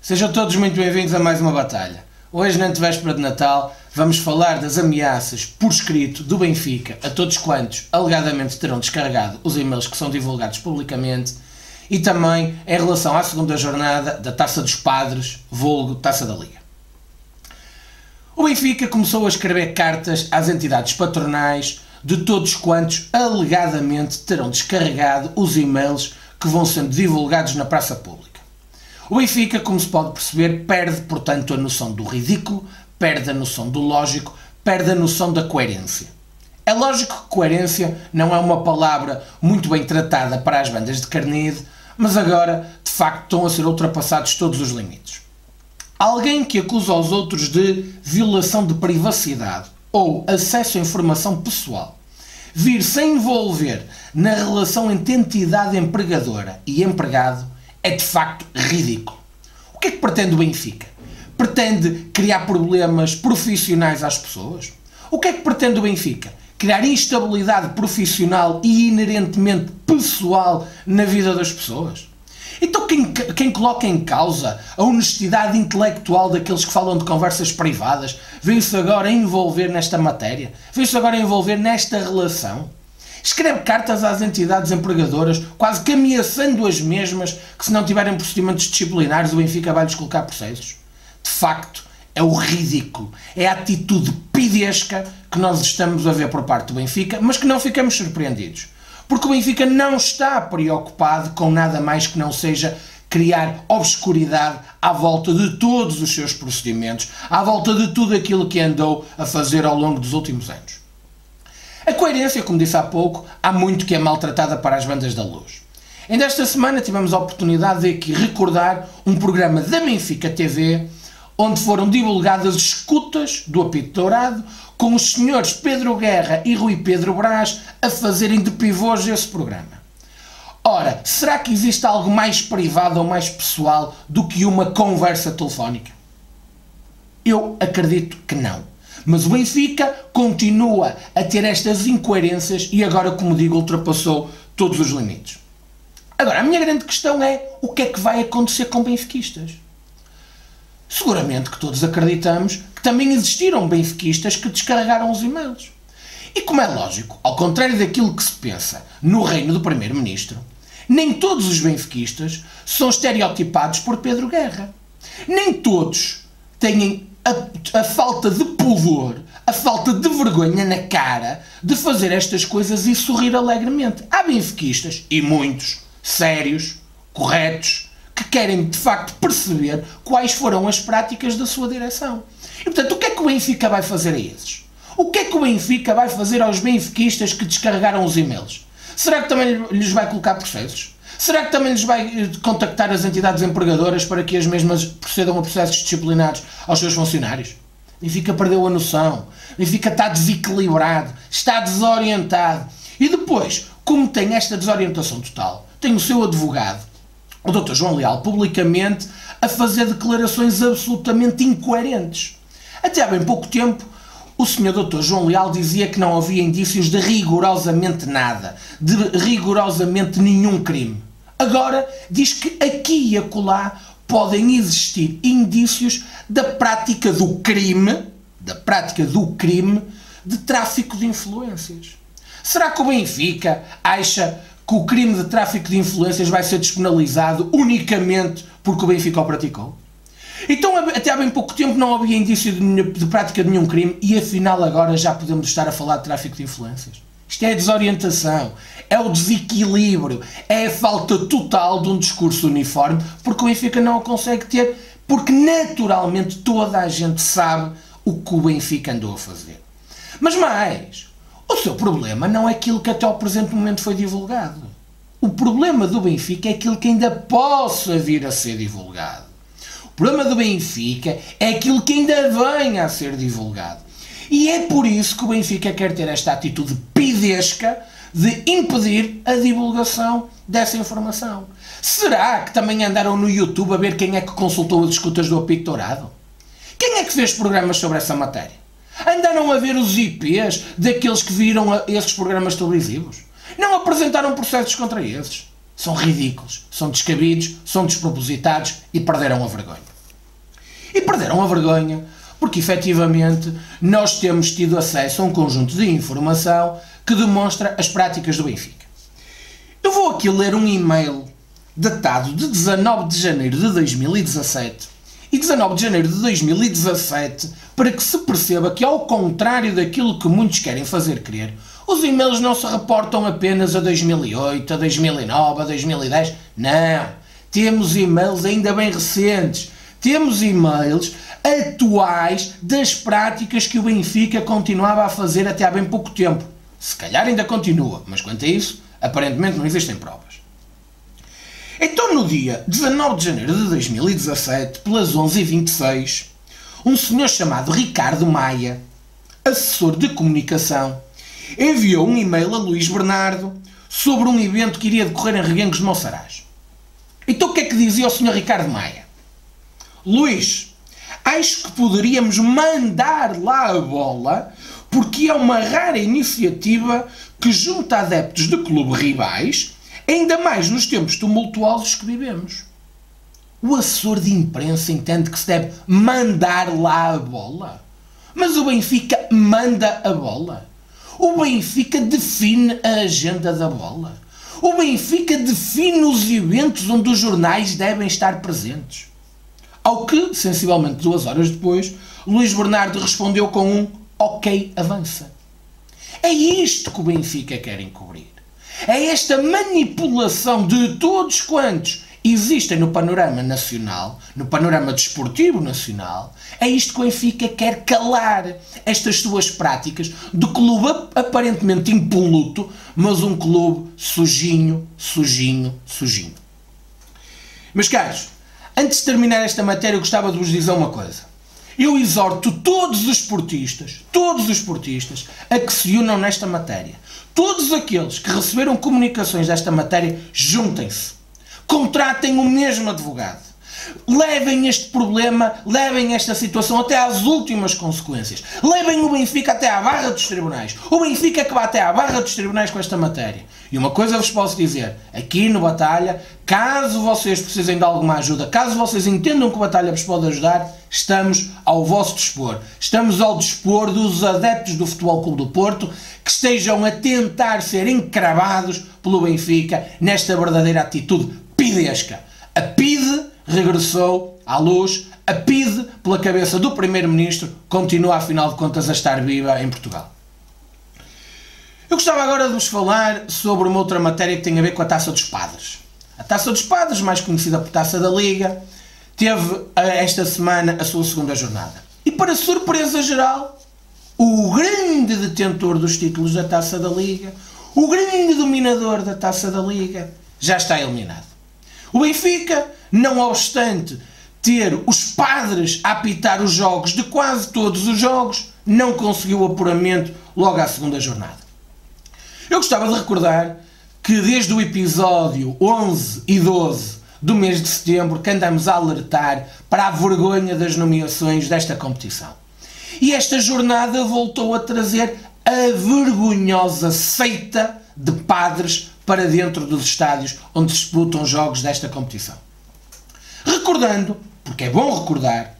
Sejam todos muito bem-vindos a mais uma batalha. Hoje, na antevéspera de Natal, vamos falar das ameaças por escrito do Benfica a todos quantos alegadamente terão descarregado os e-mails que são divulgados publicamente e também em relação à segunda jornada da Taça dos Padres, vulgo Taça da Liga. O Benfica começou a escrever cartas às entidades patronais de todos quantos alegadamente terão descarregado os e-mails que vão sendo divulgados na praça pública. O Benfica, como se pode perceber, perde, portanto, a noção do ridículo, perde a noção do lógico, perde a noção da coerência. É lógico que coerência não é uma palavra muito bem tratada para as bandas de carnide, mas agora, de facto, estão a ser ultrapassados todos os limites. Alguém que acusa os outros de violação de privacidade ou acesso à informação pessoal vir-se a envolver na relação entre entidade empregadora e empregado é de facto ridículo. O que é que pretende o Benfica? Pretende criar problemas profissionais às pessoas? O que é que pretende o Benfica? Criar instabilidade profissional e inerentemente pessoal na vida das pessoas? Então quem coloca em causa a honestidade intelectual daqueles que falam de conversas privadas vem-se agora a envolver nesta matéria? Vem-se agora a envolver nesta relação? Escreve cartas às entidades empregadoras, quase que ameaçando as mesmas que, se não tiverem procedimentos disciplinares, o Benfica vai-lhes colocar processos. De facto, é o ridículo, é a atitude pidesca que nós estamos a ver por parte do Benfica, mas que não ficamos surpreendidos. Porque o Benfica não está preocupado com nada mais que não seja criar obscuridade à volta de todos os seus procedimentos, à volta de tudo aquilo que andou a fazer ao longo dos últimos anos. A coerência, como disse há pouco, há muito que é maltratada para as bandas da luz. Ainda esta semana tivemos a oportunidade de aqui recordar um programa da Benfica TV, onde foram divulgadas escutas do apito dourado, com os senhores Pedro Guerra e Rui Pedro Brás a fazerem de pivôs esse programa. Ora, será que existe algo mais privado ou mais pessoal do que uma conversa telefónica? Eu acredito que não. Mas o Benfica continua a ter estas incoerências e agora, como digo, ultrapassou todos os limites. Agora, a minha grande questão é o que é que vai acontecer com benfiquistas? Seguramente que todos acreditamos que também existiram benfiquistas que descarregaram os e-mails. E como é lógico, ao contrário daquilo que se pensa no reino do primeiro-ministro, nem todos os benfiquistas são estereotipados por Pedro Guerra. Nem todos têm a falta de pudor, a falta de vergonha na cara de fazer estas coisas e sorrir alegremente. Há benfiquistas, e muitos, sérios, corretos, que querem de facto perceber quais foram as práticas da sua direção. E portanto, o que é que o Benfica vai fazer a esses? O que é que o Benfica vai fazer aos benfiquistas que descarregaram os e-mails? Será que também lhes vai colocar processos? Será que também lhes vai contactar as entidades empregadoras para que as mesmas procedam a processos disciplinares aos seus funcionários? O Benfica perdeu a noção. O Benfica está desequilibrado, está desorientado. E depois, como tem esta desorientação total, tem o seu advogado, o Dr. João Leal, publicamente a fazer declarações absolutamente incoerentes. Até há bem pouco tempo, o Sr. Dr. João Leal dizia que não havia indícios de rigorosamente nada, de rigorosamente nenhum crime. Agora diz que aqui e acolá podem existir indícios da prática do crime, de tráfico de influências. Será que o Benfica acha que o crime de tráfico de influências vai ser despenalizado unicamente porque o Benfica o praticou? Então, até há bem pouco tempo não havia indício de prática de nenhum crime e afinal agora já podemos estar a falar de tráfico de influências. Isto é a desorientação, é o desequilíbrio, é a falta total de um discurso uniforme, porque o Benfica não o consegue ter, porque naturalmente toda a gente sabe o que o Benfica andou a fazer. Mas mais, o seu problema não é aquilo que até ao presente momento foi divulgado. O problema do Benfica é aquilo que ainda possa vir a ser divulgado. O problema do Benfica é aquilo que ainda venha a ser divulgado. E é por isso que o Benfica quer ter esta atitude pidesca de impedir a divulgação dessa informação. Será que também andaram no YouTube a ver quem é que consultou as escutas do apito dourado? Quem é que fez programas sobre essa matéria? Andaram a ver os IPs daqueles que viram esses programas televisivos? Não apresentaram processos contra esses? São ridículos, são descabidos, são despropositados e perderam a vergonha. E perderam a vergonha, porque efetivamente nós temos tido acesso a um conjunto de informação que demonstra as práticas do Benfica. Eu vou aqui ler um e-mail datado de 19 de janeiro de 2017 e 19 de janeiro de 2017 para que se perceba que, ao contrário daquilo que muitos querem fazer crer, os e-mails não se reportam apenas a 2008, a 2009, a 2010. Não. Temos e-mails ainda bem recentes. Temos e-mails atuais das práticas que o Benfica continuava a fazer até há bem pouco tempo. Se calhar ainda continua, mas quanto a isso, aparentemente não existem provas. Então, no dia 19 de janeiro de 2017, pelas 11h26, um senhor chamado Ricardo Maia, assessor de comunicação, enviou um e-mail a Luís Bernardo sobre um evento que iria decorrer em Reguengos de Monsaraz. Então, o que é que dizia o senhor Ricardo Maia? Luís, acho que poderíamos mandar lá a bola porque é uma rara iniciativa que junta adeptos de clubes rivais, ainda mais nos tempos tumultuosos que vivemos. O assessor de imprensa entende que se deve mandar lá a bola. Mas o Benfica manda a bola. O Benfica define a agenda da bola. O Benfica define os eventos onde os jornais devem estar presentes. Ao que, sensivelmente 2 horas depois, Luís Bernardo respondeu com um ok, avança. É isto que o Benfica quer encobrir. É esta manipulação de todos quantos existem no panorama nacional, no panorama desportivo nacional. É isto que o Benfica quer calar. Estas suas práticas de clube aparentemente impoluto, mas um clube sujinho, sujinho, sujinho. Meus caros, antes de terminar esta matéria, eu gostava de vos dizer uma coisa. Eu exorto todos os esportistas, a que se unam nesta matéria. Todos aqueles que receberam comunicações desta matéria, juntem-se. Contratem o mesmo advogado. Levem este problema, levem esta situação até às últimas consequências. Levem o Benfica até à barra dos tribunais. O Benfica que vai até à barra dos tribunais com esta matéria. E uma coisa vos posso dizer, aqui no Batalha, caso vocês precisem de alguma ajuda, caso vocês entendam que o Batalha vos pode ajudar, estamos ao vosso dispor. Estamos ao dispor dos adeptos do Futebol Clube do Porto que estejam a tentar ser encravados pelo Benfica nesta verdadeira atitude pidesca. A PIDE regressou à luz, a PIDE, pela cabeça do Primeiro-Ministro, continua, afinal de contas, a estar viva em Portugal. Eu gostava agora de vos falar sobre uma outra matéria que tem a ver com a Taça dos Padres. A Taça dos Padres, mais conhecida por Taça da Liga, teve esta semana a sua segunda jornada. E, para surpresa geral, o grande detentor dos títulos da Taça da Liga, o grande dominador da Taça da Liga, já está eliminado. O Benfica, não obstante ter os padres a apitar os jogos de quase todos os jogos, não conseguiu o apuramento logo à segunda jornada. Eu gostava de recordar que desde o episódio 11 e 12 do mês de setembro que andamos a alertar para a vergonha das nomeações desta competição. E esta jornada voltou a trazer a vergonhosa seita de padres para dentro dos estádios onde se disputam jogos desta competição. Recordando, porque é bom recordar,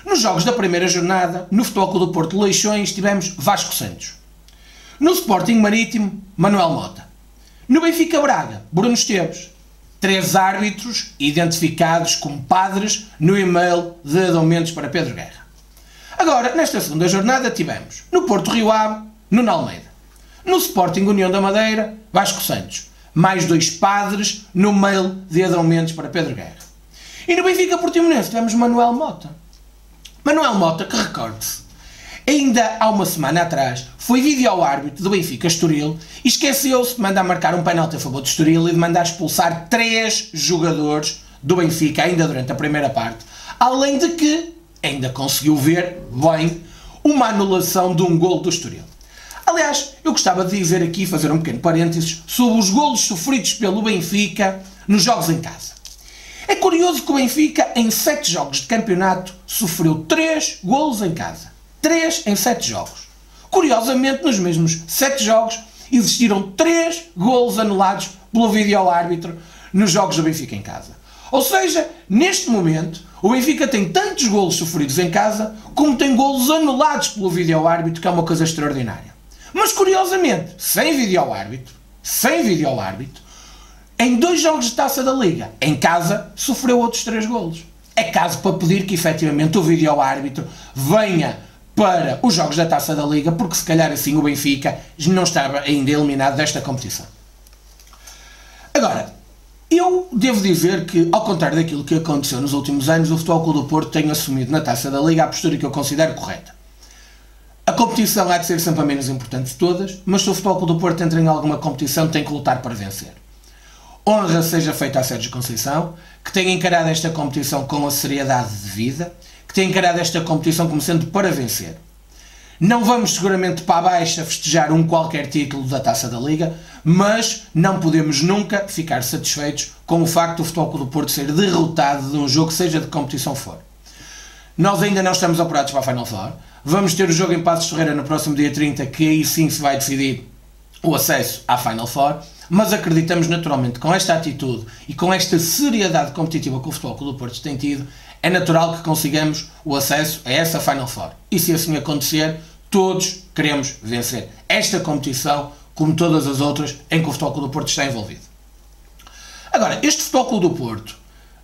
nos jogos da primeira jornada, no Futebol Clube do Porto Leixões, tivemos Vasco Santos. No Sporting Marítimo, Manuel Mota. No Benfica Braga, Bruno Esteves. 3 árbitros identificados como padres no e-mail de Adão Mendes para Pedro Guerra. Agora, nesta segunda jornada, tivemos no Porto Rio Ave, Nuno Almeida. No Sporting União da Madeira, Vasco Santos. Mais 2 padres no mail de Adão Mendes para Pedro Guerra. E no Benfica Portimonense tivemos Manuel Mota. Manuel Mota, que recorde-se, ainda há uma semana atrás, foi vídeo-árbitro do Benfica Estoril e esqueceu-se de mandar marcar um penalti a favor do Estoril e de mandar expulsar 3 jogadores do Benfica ainda durante a primeira parte. Além de que ainda conseguiu ver bem uma anulação de um golo do Estoril. Aliás, eu gostava de dizer aqui, fazer um pequeno parênteses, sobre os golos sofridos pelo Benfica nos jogos em casa. É curioso que o Benfica, em 7 jogos de campeonato, sofreu 3 golos em casa. 3 em 7 jogos. Curiosamente, nos mesmos 7 jogos, existiram 3 golos anulados pelo vídeo-árbitro nos jogos do Benfica em casa. Ou seja, neste momento, o Benfica tem tantos golos sofridos em casa como tem golos anulados pelo vídeo-árbitro, que é uma coisa extraordinária. Mas, curiosamente, sem vídeo-árbitro, em 2 jogos de Taça da Liga, em casa, sofreu outros 3 golos. É caso para pedir que, efetivamente, o vídeo-árbitro venha para os jogos da Taça da Liga, porque, se calhar, assim, o Benfica não estava ainda eliminado desta competição. Agora, eu devo dizer que, ao contrário daquilo que aconteceu nos últimos anos, o Futebol Clube do Porto tem assumido na Taça da Liga a postura que eu considero correta. A competição há de ser sempre a menos importante de todas, mas se o Futebol Clube do Porto entra em alguma competição, tem que lutar para vencer. Honra seja feita a Sérgio Conceição, que tem encarado esta competição com a seriedade devida, que tem encarado esta competição como sendo para vencer. Não vamos seguramente para a baixa festejar um qualquer título da Taça da Liga, mas não podemos nunca ficar satisfeitos com o facto do Futebol Clube do Porto ser derrotado de um jogo, seja de competição for. Nós ainda não estamos apurados para a Final Four. Vamos ter o jogo em Paços de Ferreira no próximo dia 30, que aí sim se vai decidir o acesso à Final Four, mas acreditamos naturalmente com esta atitude e com esta seriedade competitiva que o Futebol Clube do Porto tem tido, é natural que consigamos o acesso a essa Final Four. E se assim acontecer, todos queremos vencer esta competição, como todas as outras em que o Futebol Clube do Porto está envolvido. Agora, este Futebol Clube do Porto,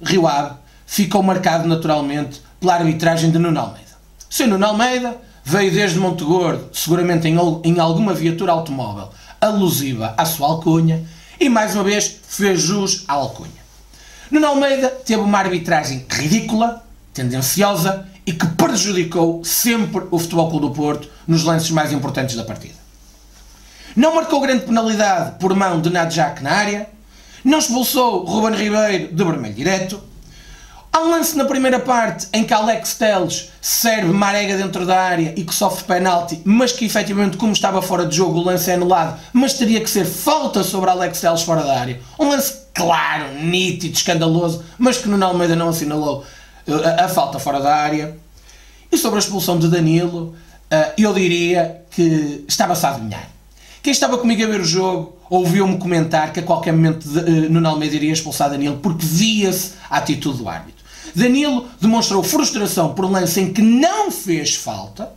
Rio Ave, ficou marcado naturalmente pela arbitragem de Nuno Almeida. O Sr. Nuno Almeida veio desde Montegordo, seguramente em alguma viatura automóvel alusiva à sua alcunha, e mais uma vez fez jus à alcunha. Nuno Almeida teve uma arbitragem ridícula, tendenciosa e que prejudicou sempre o Futebol Clube do Porto nos lances mais importantes da partida. Não marcou grande penalidade por mão de Nadjak na área, não expulsou Ruben Ribeiro de vermelho direto. Há um lance na primeira parte em que Alex Telles serve Marega dentro da área e que sofre penalti, mas que efetivamente, como estava fora de jogo, o lance é anulado, mas teria que ser falta sobre Alex Telles fora da área. Um lance claro, nítido, escandaloso, mas que Nuno Almeida não assinalou a falta fora da área. E sobre a expulsão de Danilo, eu diria que estava-se a adivinhar. Quem estava comigo a ver o jogo ouviu-me comentar que a qualquer momento Nuno Almeida iria expulsar Danilo, porque via-se a atitude do árbitro. Danilo demonstrou frustração por um lance em que não fez falta,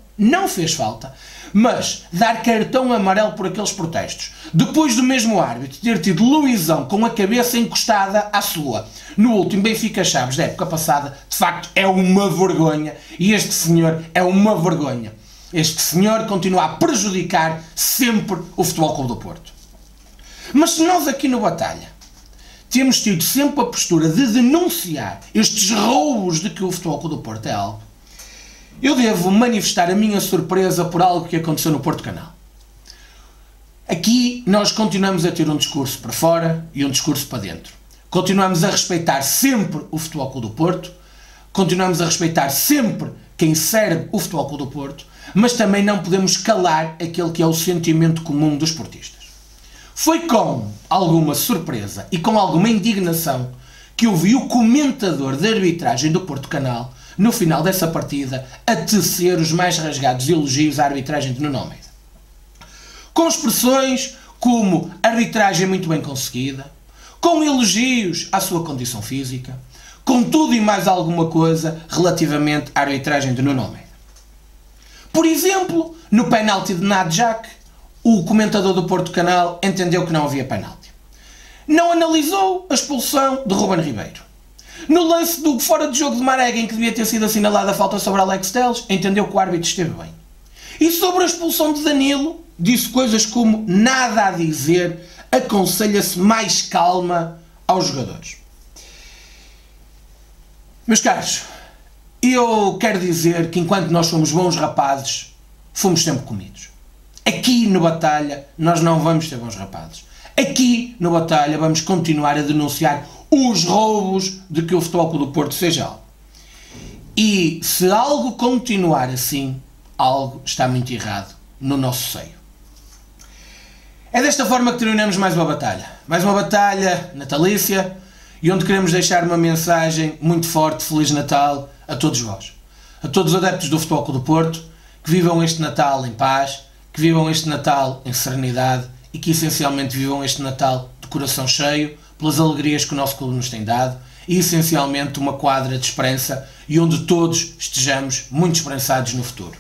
mas dar cartão amarelo por aqueles protestos, depois do mesmo árbitro ter tido Luizão com a cabeça encostada à sua, no último Benfica Chaves da época passada, de facto é uma vergonha, e este senhor é uma vergonha. Este senhor continua a prejudicar sempre o Futebol Clube do Porto. Mas se nós aqui no Batalha temos tido sempre a postura de denunciar estes roubos de que o Futebol Clube do Porto é alvo, eu devo manifestar a minha surpresa por algo que aconteceu no Porto Canal. Aqui nós continuamos a ter um discurso para fora e um discurso para dentro. Continuamos a respeitar sempre o Futebol Clube do Porto, continuamos a respeitar sempre quem serve o Futebol Clube do Porto, mas também não podemos calar aquele que é o sentimento comum dos portistas. Foi com alguma surpresa e com alguma indignação que eu vi o comentador de arbitragem do Porto Canal, no final dessa partida, a tecer os mais rasgados elogios à arbitragem de Nuno Almeida. Com expressões como arbitragem muito bem conseguida, com elogios à sua condição física, com tudo e mais alguma coisa relativamente à arbitragem de Nuno Almeida. Por exemplo, no penalti de Nadjak, o comentador do Porto Canal entendeu que não havia penalti. Não analisou a expulsão de Ruben Ribeiro. No lance do fora de jogo de Marega, em que devia ter sido assinalada a falta sobre Alex Telles, entendeu que o árbitro esteve bem. E sobre a expulsão de Danilo, disse coisas como nada a dizer, aconselha-se mais calma aos jogadores. Meus caros, eu quero dizer que enquanto nós somos bons rapazes, fomos sempre comidos. Aqui no Batalha nós não vamos ser bons rapazes. Aqui no Batalha vamos continuar a denunciar os roubos de que o Futebol Clube do Porto seja algo. E se algo continuar assim, algo está muito errado no nosso seio. É desta forma que terminamos mais uma batalha. Mais uma batalha natalícia e onde queremos deixar uma mensagem muito forte, Feliz Natal a todos vós. A todos os adeptos do Futebol Clube do Porto, que vivam este Natal em paz, que vivam este Natal em serenidade e que essencialmente vivam este Natal de coração cheio pelas alegrias que o nosso clube nos tem dado e essencialmente uma quadra de esperança e onde todos estejamos muito esperançados no futuro.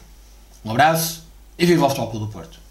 Um abraço e viva o Futebol Clube do Porto!